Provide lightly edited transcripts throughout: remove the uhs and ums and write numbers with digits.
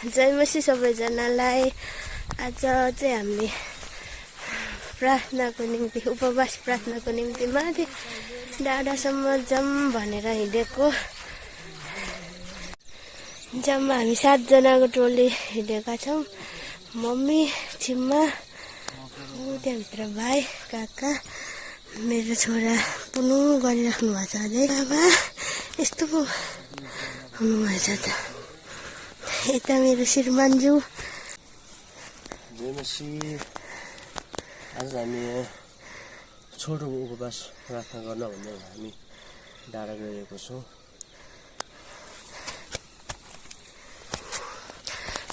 जय मसी सबैजनालाई। आज चाहिँ हामीले प्रार्थनाको निम्ति उपवास प्रार्थनाको निम्ति माथि डाँडासम्म जाऊँ भनेर हिँडेको। जम्मा हामी 7 जनाको टोली हिँडेका छौँ। मम्मी, छिम्मा, त्यहाँभित्र भाइ, काका, मेरो छोरा पुनु गरिराख्नु भएको छ अझै। बाबा यस्तो पो हुनुभएछ त। यता मेरो श्रीमानज्यू। आज हामी छोटो उपवास प्रार्थना गर्न भनेर हामी डाँडा गएको छौँ।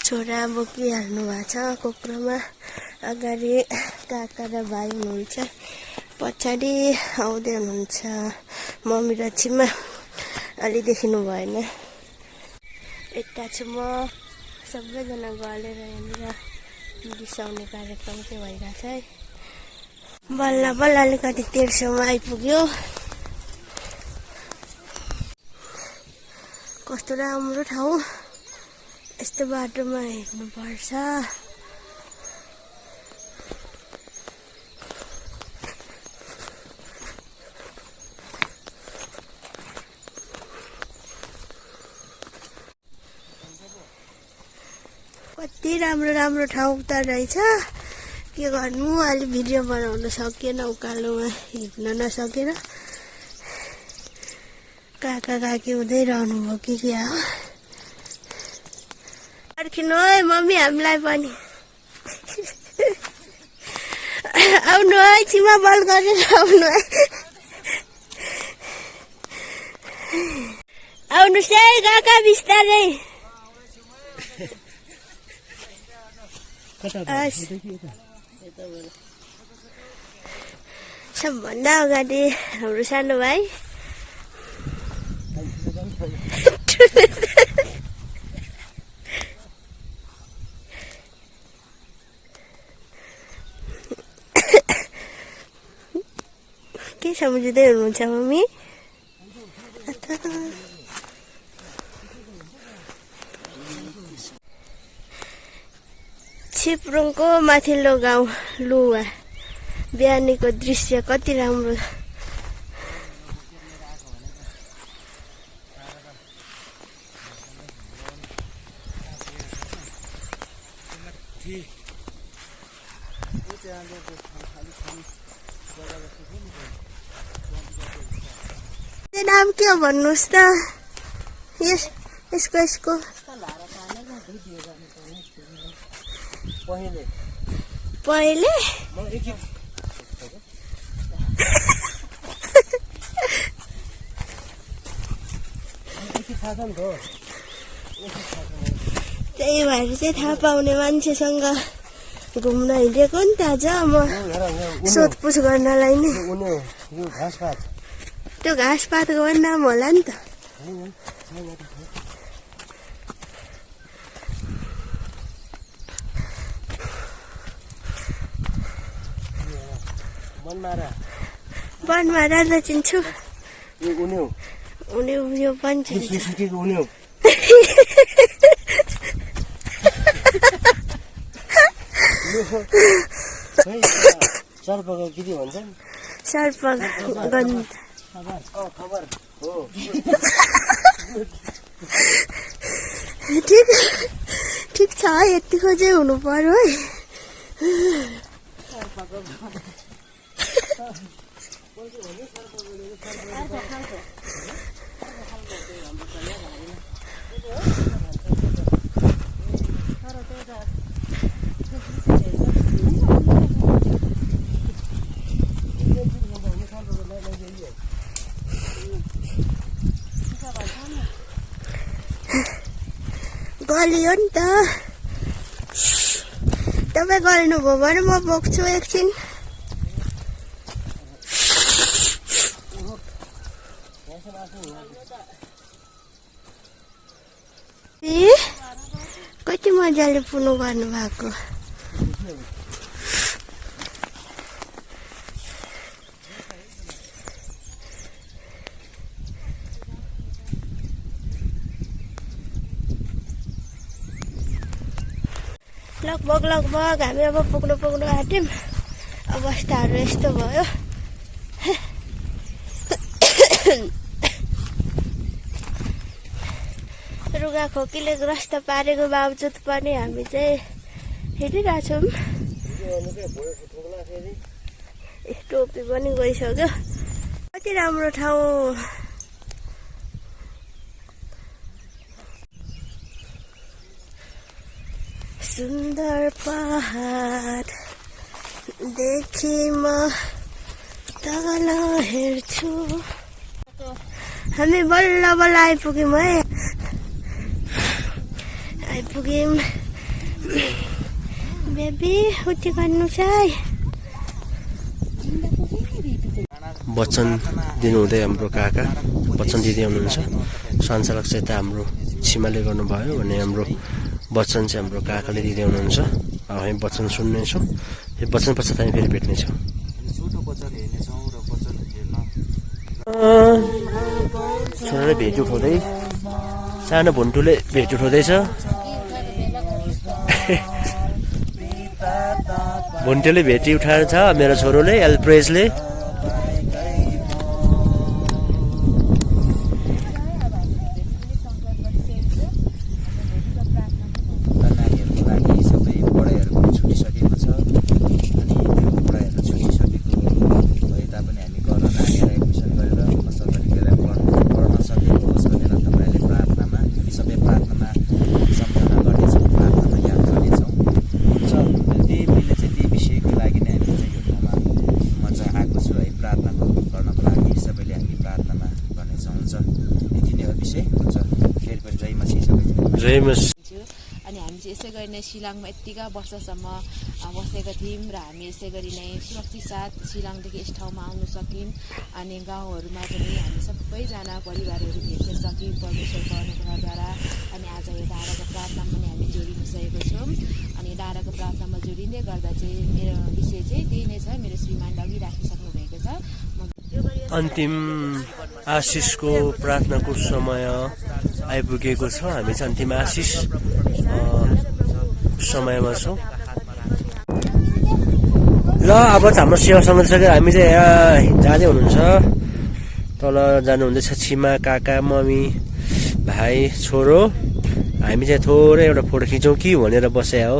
छोरा बोकिहाल्नु भएको छ कोक्रोमा। अगाडि काका र भाइ हुनुहुन्छ, पछाडि आउँदै हुनुहुन्छ मम्मी र छिम्मा। अलि देखिनु भएन। यता छु म। सबैजना गलेर यहाँनिर बिसाउने कार्यक्रम चाहिँ भइरहेछ है। बल्ल बल्ल अलिकति तेर्सोमा आइपुग्यो। कस्तो राम्रो ठाउँ। यस्तो बाटोमा हिँड्नुपर्छ। कति राम्रो राम्रो ठाउँ त रहेछ। के गर्नु, अलि भिडियो बनाउन सकिएन, उकालोमा हिँड्न नसकेर। काका काकी हुँदै रहनु भयो कि क्या हो। पर्खिनु है मम्मी, हामीलाई पनि आउनु है, छिमा बल गरेर आउनु है। आउनुहोस् है काका बिस्तारै। सबभन्दा अगाडि हाम्रो सानो भाइ। के सम्झिँदै हुनुहुन्छ मम्मी? छिप्रुङको माथिल्लो गाउँ लुवा। बिहानीको दृश्य कति राम्रो। नाम के हो भन्नुहोस् त? यसको पहिले त्यही भएर चाहिँ थाहा पाउने मान्छेसँग घुम्न हिँडेको नि त आज म, सोधपुछ गर्नलाई नि। त्यो घाँसपातको पनि नाम होला नि त। बनमारा त चिन्छु। उनी यो पनि चिन्छु। सर्पको के भन्छन्? सर्पगन्ध। ठिक छ, यतिको चाहिँ हुनु पर्यो है। गलियो नि त। तपाईँ गल्नुभयो भने म बोक्छु एकछिन। कति मजाले पुनु गर्नु भएको। लगभग हामी अब पुग्नु आँट्यौँ। अवस्थाहरू यस्तो भयो। रुगा खोकीले ग्रस्त पारेको बावजुद पनि हामी चाहिँ हिँडिरहेछौँ। टोपी पनि गइसक्यो। कति राम्रो ठाउँ। सुन्दर पहाड देखि म तल हेर्छु। हामी बल्ल आइपुग्यौँ है। आइपुग्यौँ। बेबी उठी गर्नु छ है। वचन दिनुहुँदै हाम्रो काका वचन दिँदै हुनुहुन्छ। सञ्चालक चाहिँ त हाम्रो छिमाले गर्नुभयो भने हाम्रो वचन चाहिँ हाम्रो काकाले दिँदै हुनुहुन्छ। अब हामी वचन सुन्नेछौँ। यो वचन पश्चात हामी फेरि भेट्नेछौँ। छोराले भेट उठाउँदै सानो भुन्टुले भेट उठाउँदैछ। भुन्टुले भेटी उठाएर छ मेरो छोरोले एलप्रेजले। अनि हामी चाहिँ यसै गरी नै शिलङमा यत्तिका वर्षसम्म बसेका थियौँ र हामी यसै गरी नै सुरक्षित साथ शिलङदेखि यस ठाउँमा आउन सक्यौँ। अनि गाउँहरूमा पनि हामी सबैजना परिवारहरू भेट्न सक्यौँ परमेश्वरको अनुग्रहद्वारा। अनि आज यो डाँडाको प्रार्थनामा पनि हामी जोडिन सकेको छौँ। अनि डाँडाको प्रार्थनामा जोडिँदै गर्दा चाहिँ मेरो विषय चाहिँ त्यही नै छ। मेरो श्रीमान अघि राखिसक्नु भएको छ। अन्तिम आशिषको प्रार्थनाको समय आइपुगेको छ। हामी चाहिँ अन्तिम आशिष समयमा छौँ। ल अब हाम्रो सेवा सकिसक्यो। हामी चाहिँ यहाँ जाँदै हुनुहुन्छ। तल जानुहुँदैछ छिमा, काका, मम्मी, भाइ, छोरो। हामी चाहिँ थोरै एउटा फोटो खिचौँ कि भनेर बसे हो।